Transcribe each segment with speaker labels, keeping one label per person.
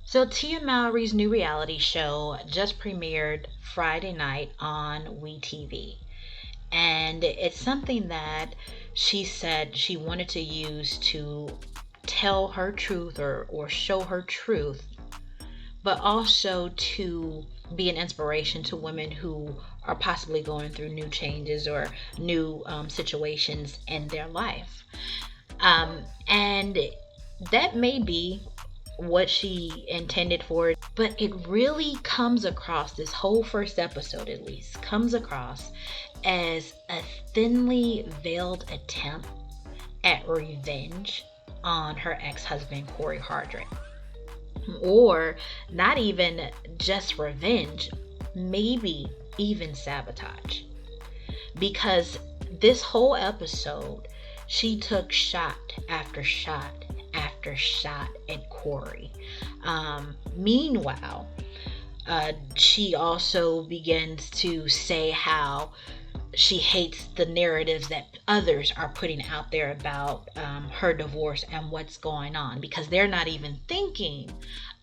Speaker 1: So Tia Mowry's new reality show just premiered Friday night on WeTV. And it's something that she said she wanted to use to tell her truth or show her truth, but also to be an inspiration to women who are possibly going through new changes or new situations in their life. And that may be what she intended for it, but it really comes across, this whole first episode at least comes across as a thinly veiled attempt at revenge on her ex-husband CORY HARDRICT. Or not even just revenge, maybe even sabotage. Because this whole episode, she took shot after shot after shot at CORY. Meanwhile, she also begins to say how she hates the narratives that others are putting out there about her divorce and what's going on, because they're not even thinking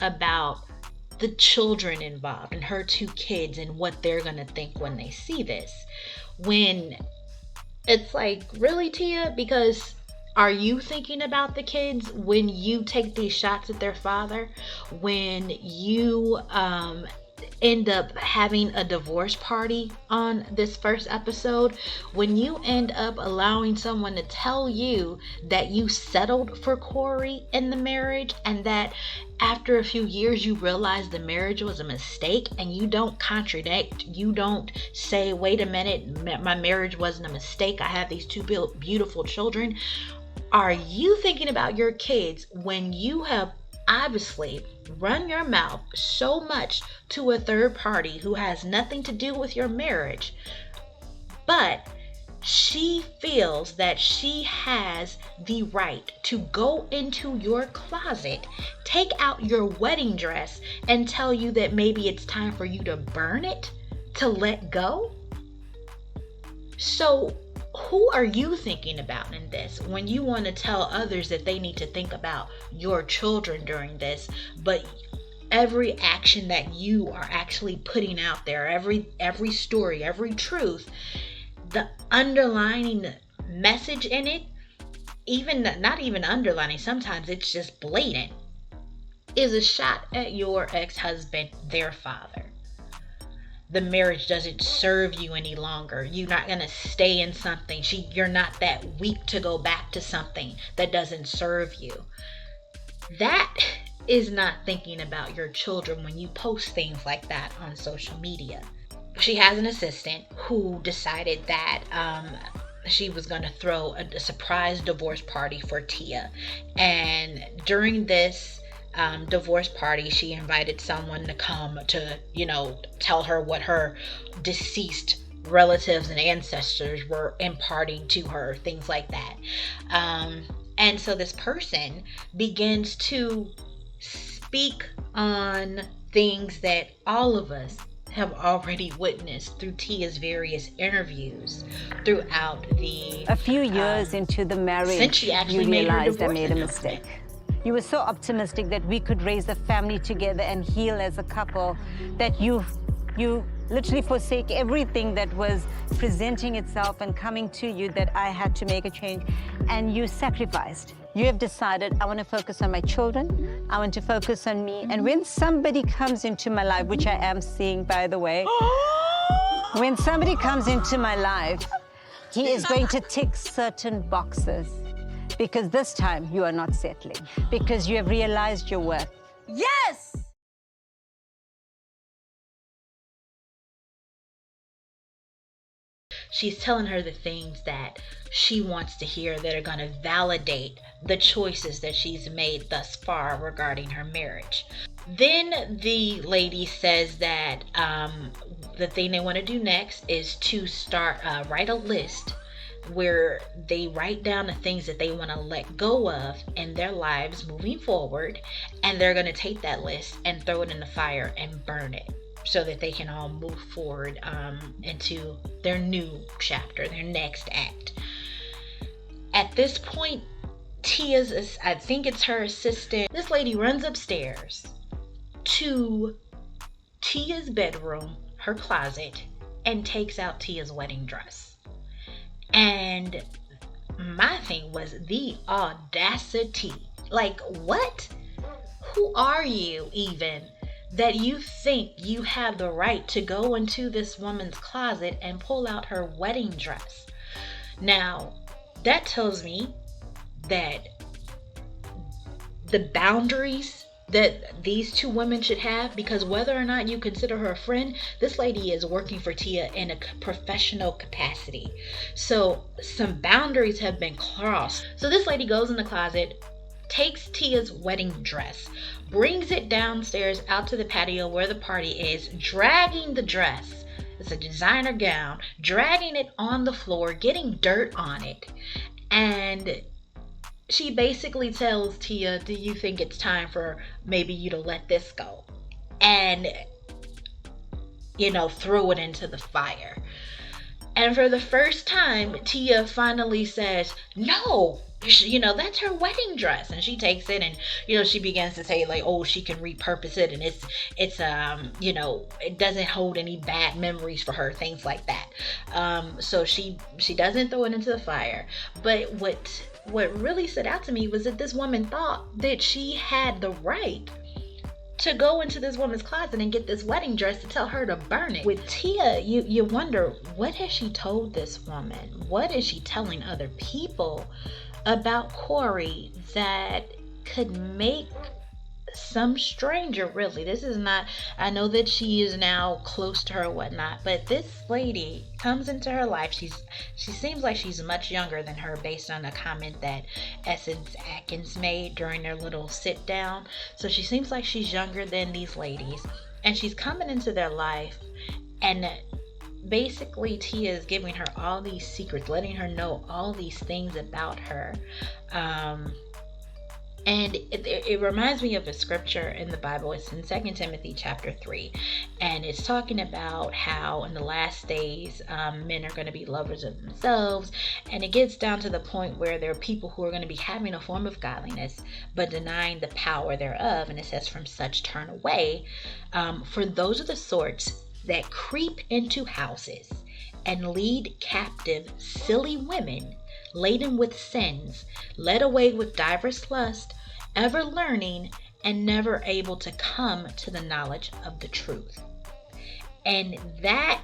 Speaker 1: about the children involved and her two kids and what they're going to think when they see this. When it's like, really, Tia? Because are you thinking about the kids when you take these shots at their father? When you end up having a divorce party on this first episode? When you end up allowing someone to tell you that you settled for CORY in the marriage, and that after a few years you realize the marriage was a mistake, and you don't contradict, you don't say, wait a minute, my marriage wasn't a mistake, I have these two beautiful children. Are you thinking about your kids when you have obviously run your mouth so much to a third party who has nothing to do with your marriage, but she feels that she has the right to go into your closet, take out your wedding dress, and tell you that maybe it's time for you to burn it, to let go? So who are you thinking about in this when you want to tell others that they need to think about your children during this, but every action that you are actually putting out there, every story, every truth, the underlining message in it, even not even underlining, sometimes it's just blatant, is a shot at your ex-husband, their father. The marriage doesn't serve you any longer. You're not going to stay in something. You're not that weak to go back to something that doesn't serve you. That is not thinking about your children when you post things like that on social media. She has an assistant who decided that she was going to throw a surprise divorce party for Tia. And during this divorce party, she invited someone to come to, tell her what her deceased relatives and ancestors were imparting to her, things like that. And so this person begins to speak on things that all of us have already witnessed through Tia's various interviews throughout the
Speaker 2: a few years into the marriage,
Speaker 1: since she actually
Speaker 2: you
Speaker 1: made her
Speaker 2: realized I
Speaker 1: divorce
Speaker 2: made a mistake. You were so optimistic that we could raise a family together and heal as a couple, that you literally forsake everything that was presenting itself and coming to you, that I had to make a change, and you sacrificed. You have decided, I want to focus on my children, I want to focus on me, and when somebody comes into my life, which I am seeing, by the way, when somebody comes into my life, he is going to tick certain boxes. Because this time you are not settling. Because you have realized your worth.
Speaker 3: Yes!
Speaker 1: She's telling her the things that she wants to hear that are going to validate the choices that she's made thus far regarding her marriage. Then the lady says that the thing they want to do next is to start write a list where they write down the things that they want to let go of in their lives moving forward, and they're going to take that list and throw it in the fire and burn it so that they can all move forward into their new chapter, their next act. At this point, I think it's her assistant, this lady runs upstairs to Tia's bedroom, her closet, and takes out Tia's wedding dress. And my thing was the audacity. Like, what? Who are you even that you think you have the right to go into this woman's closet and pull out her wedding dress? Now, that tells me that the boundaries that these two women should have, because whether or not you consider her a friend, this lady is working for Tia in a professional capacity. So some boundaries have been crossed. So this lady goes in the closet, takes Tia's wedding dress, brings it downstairs out to the patio where the party is, dragging the dress. It's a designer gown, dragging it on the floor, getting dirt on it. And she basically tells Tia, do you think it's time for maybe you to let this go? And, throw it into the fire. And for the first time, Tia finally says, no, that's her wedding dress. And she takes it and, she begins to say like, oh, she can repurpose it. And it's it doesn't hold any bad memories for her, things like that. So she doesn't throw it into the fire. But what really stood out to me was that this woman thought that she had the right to go into this woman's closet and get this wedding dress to tell her to burn it. With Tia, you wonder, what has she told this woman? What is she telling other people about CORY that could make some stranger, really? This is not, I know that she is now close to her or whatnot, but this lady comes into her life. She seems like she's much younger than her, based on a comment that Essence Atkins made during their little sit down. So she seems like she's younger than these ladies, and she's coming into their life, and basically Tia is giving her all these secrets, letting her know all these things about her. And it reminds me of a scripture in the Bible. It's in 2 Timothy chapter 3. And it's talking about how in the last days, men are going to be lovers of themselves. And it gets down to the point where there are people who are going to be having a form of godliness, but denying the power thereof. And it says, from such turn away. For those are the sorts that creep into houses and lead captive silly women, laden with sins, led away with diverse lust, ever learning, and never able to come to the knowledge of the truth. And that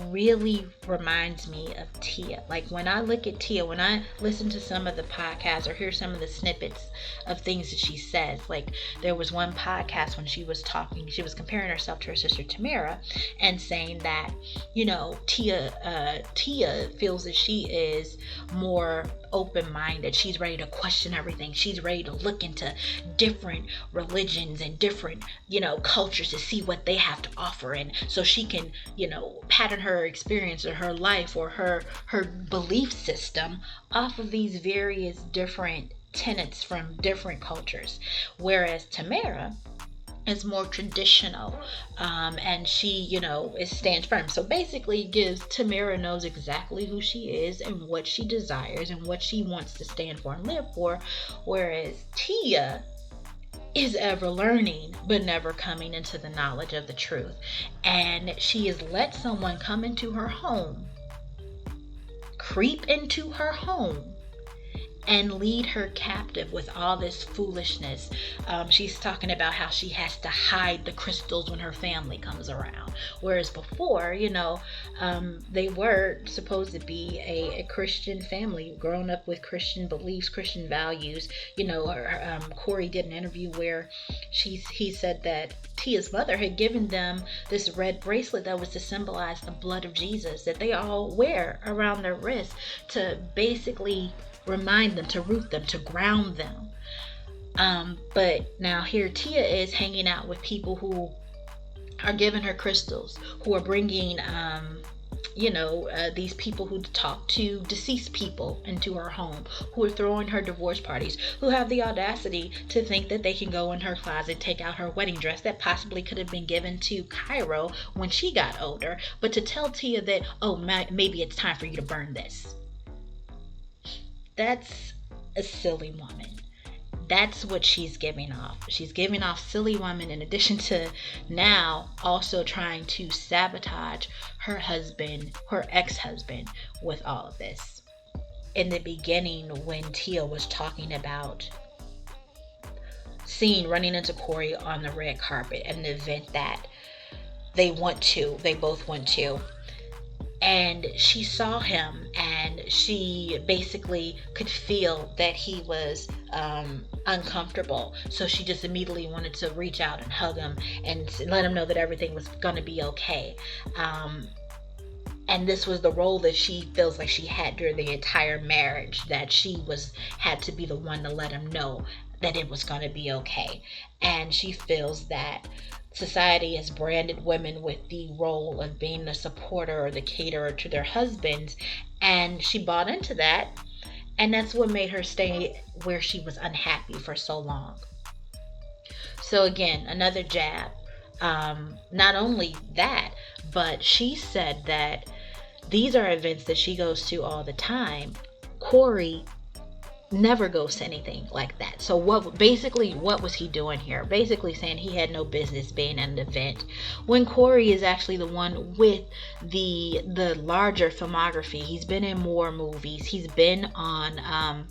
Speaker 1: really reminds me of Tia. Like, when I look at Tia, when I listen to some of the podcasts or hear some of the snippets of things that she says, like there was one podcast when she was talking, she was comparing herself to her sister Tamara and saying that, Tia feels that she is more open-minded. She's ready to question everything. She's ready to look into different religions and different, cultures to see what they have to offer. And so she can, pattern her experience or her life or her belief system off of these various different tenets from different cultures. Whereas Tamara is more traditional, and she, stands firm. So basically Tamara knows exactly who she is and what she desires and what she wants to stand for and live for, whereas Tia is ever learning but never coming into the knowledge of the truth. And she has let someone come into her home, creep into her home, and lead her captive with all this foolishness. She's talking about how she has to hide the crystals when her family comes around. Whereas before, they were supposed to be a Christian family, grown up with Christian beliefs, Christian values. CORY did an interview where he said that Tia's mother had given them this red bracelet that was to symbolize the blood of Jesus that they all wear around their wrist to basically remind them, to root them, to ground them. But now here Tia is hanging out with people who are giving her crystals, who are bringing these people who talk to deceased people into her home, who are throwing her divorce parties, who have the audacity to think that they can go in her closet, take out her wedding dress that possibly could have been given to Cairo when she got older, but to tell Tia that, maybe it's time for you to burn this. That's a silly woman. That's what she's giving off. She's giving off silly woman, in addition to now also trying to sabotage her husband, her ex-husband, with all of this. In the beginning, when Tia was talking about running into CORY on the red carpet at an event that they both went to, and she saw him, and she basically could feel that he was uncomfortable, so she just immediately wanted to reach out and hug him and let him know that everything was going to be okay. And this was the role that she feels like she had during the entire marriage, that she had to be the one to let him know that it was going to be okay. And she feels that society has branded women with the role of being the supporter or the caterer to their husbands, and she bought into that, and that's what made her stay where she was unhappy for so long. So again, another jab. Not only that, but she said that these are events that she goes to all the time. CORY never goes to anything like that. So what was he doing here? Basically saying he had no business being at an event, when CORY is actually the one with the larger filmography. He's been in more movies. He's been on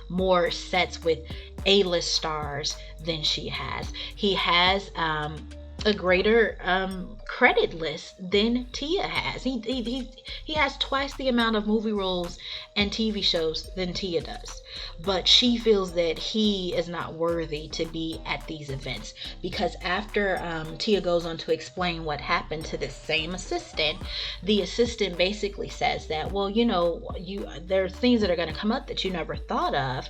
Speaker 1: more sets with A-list stars than she has. He has a greater credit list than Tia has. He has twice the amount of movie roles and TV shows than Tia does. But she feels that he is not worthy to be at these events, because after Tia goes on to explain what happened to this same assistant, the assistant basically says that, well, there's things that are going to come up that you never thought of,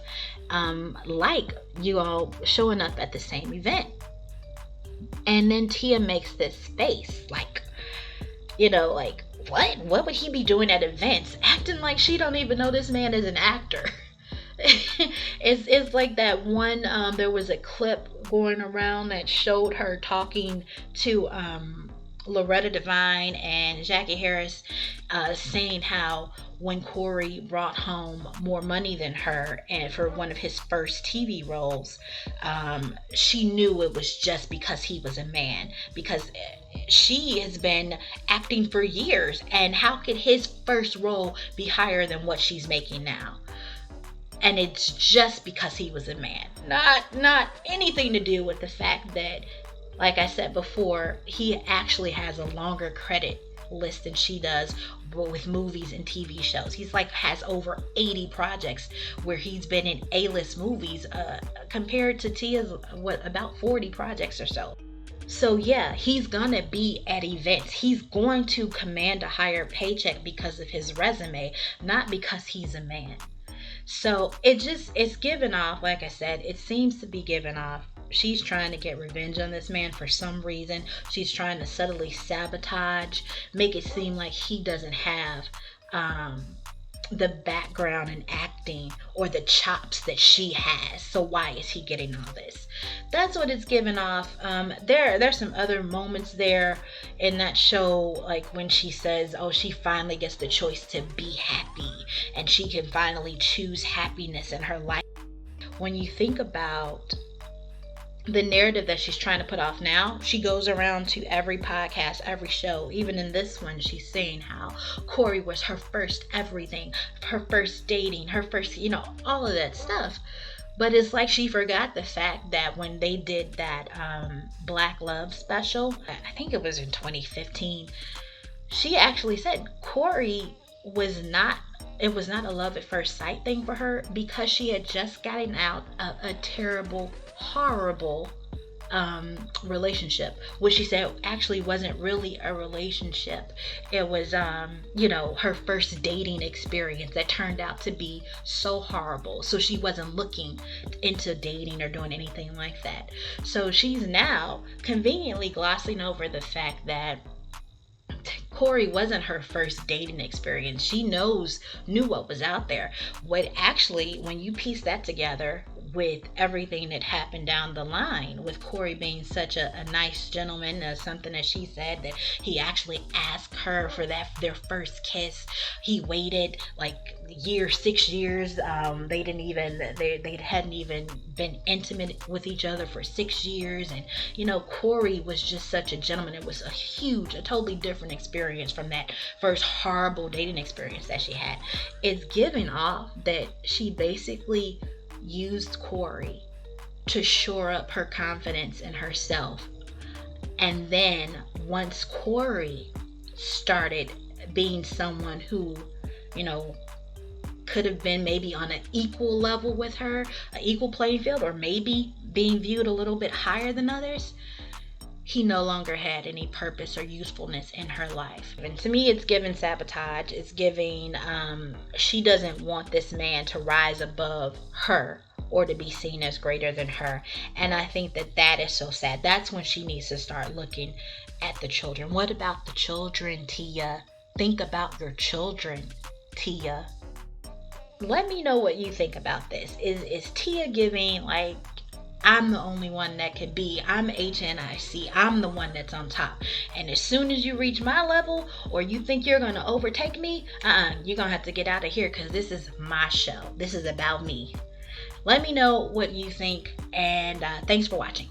Speaker 1: like you all showing up at the same event. And then Tia makes this face like, what would he be doing at events, acting like she don't even know this man is an actor. It's like that one, there was a clip going around that showed her talking to Loretta Devine and Jackie Harris, saying how when CORY brought home more money than her, and for one of his first TV roles, she knew it was just because he was a man, because she has been acting for years, and how could his first role be higher than what she's making now? And it's just because he was a man, not anything to do with the fact that, like I said before, he actually has a longer credit list than she does with movies and TV shows. He's has over 80 projects where he's been in A-list movies, compared to Tia's about 40 projects or so. So yeah, he's gonna be at events. He's going to command a higher paycheck because of his resume, not because he's a man. So it's given off, like I said, it seems to be given off. She's trying to get revenge on this man for some reason. She's trying to subtly sabotage, make it seem like he doesn't have the background in acting or the chops that she has. So why is he getting all this? That's what it's given off. There's some other moments there in that show, like when she says, oh, she finally gets the choice to be happy, and she can finally choose happiness in her life. When you think about the narrative that she's trying to put off now, she goes around to every podcast, every show. Even in this one, she's saying how CORY was her first everything, her first dating, her first, all of that stuff. But it's like she forgot the fact that when they did that Black Love special, I think it was in 2015, she actually said CORY was not a love at first sight thing for her, because she had just gotten out of a terrible, horrible relationship, which she said actually wasn't really a relationship. It was her first dating experience that turned out to be so horrible, so she wasn't looking into dating or doing anything like that. So she's now conveniently glossing over the fact that CORY wasn't her first dating experience. She knew what was out there. When you piece that together, with everything that happened down the line, with Corey being such a nice gentleman. Something that she said, that he actually asked her for their first kiss. He waited like 6 years. They hadn't even been intimate with each other for 6 years. And Corey was just such a gentleman. It was a totally different experience from that first horrible dating experience that she had. It's giving off that she basically used Corey to shore up her confidence in herself. And then once Corey started being someone who, could have been maybe on an equal level with her, an equal playing field, or maybe being viewed a little bit higher than others, he no longer had any purpose or usefulness in her life. And to me, it's giving sabotage. It's giving, she doesn't want this man to rise above her or to be seen as greater than her. And I think that is so sad. That's when she needs to start looking at the children. What about the children, Tia? Think about your children, Tia. Let me know what you think about this. Is Tia giving, like, I'm the only one that could be, I'm HNIC, I'm the one that's on top, and as soon as you reach my level or you think you're going to overtake me, you're going to have to get out of here, because this is my show. This is about me. Let me know what you think, and thanks for watching.